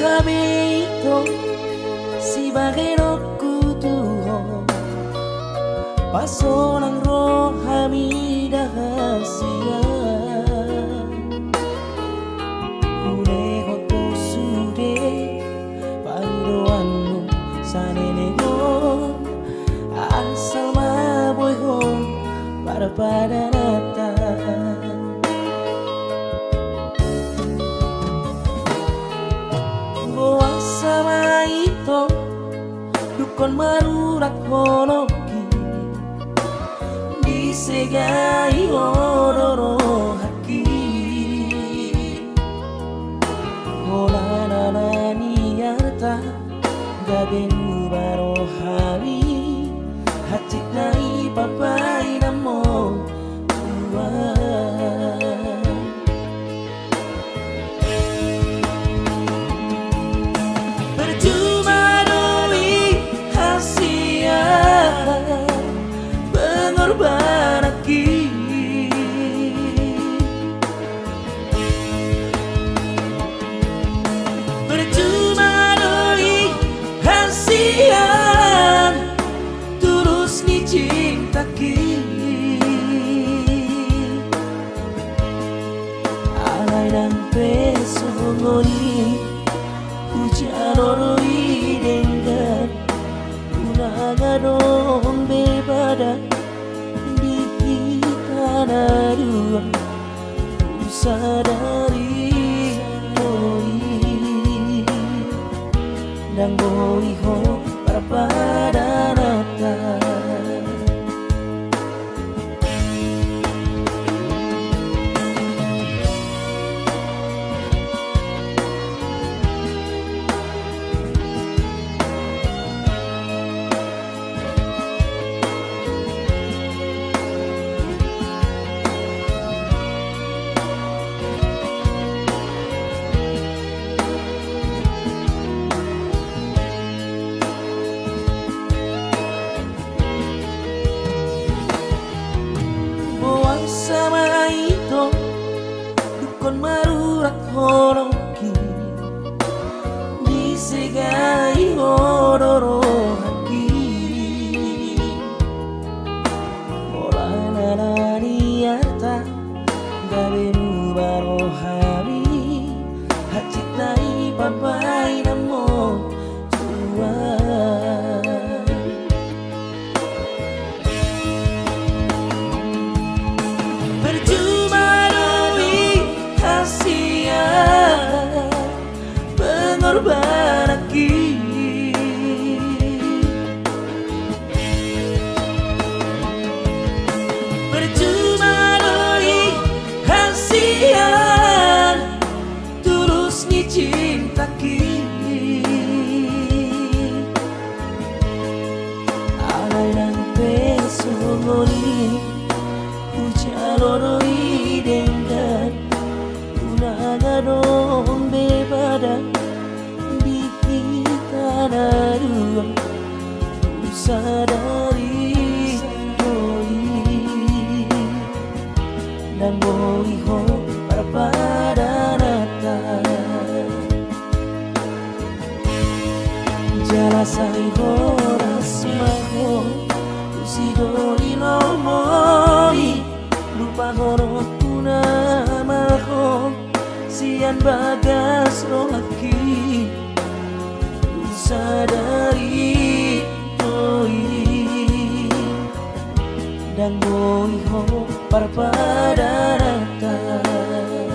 Habito si bagheroku tuho paso ng rohami dahasia huneho to sude pandoanmu sanenego asal maboyho para padaratan sama ito dukon marurat honoki disegai ororo haki holanana niarta gabenu barohari hati nai papai namo Baraki percuma doi hasian tulus ni cintaki alai dan pesongoni hujan oroi dengan unagadong berbada dua ku sadari boi dan boi ho parpadaratan sama ito dukon marurat honoki disegai ororo haki holanana niarta gabenu barohari hati nai papai namo Baraki percuma doi hasian tulus ni cintaki alai dan pesongoni hujan oroi dengan unagadong bebada dua ku sadari boi dan boi ho parpadaratan jalasai horas maho usidori no moi lupa horo tuna maho sian bagas rohaki sadari boi dan boi ho parpadaratan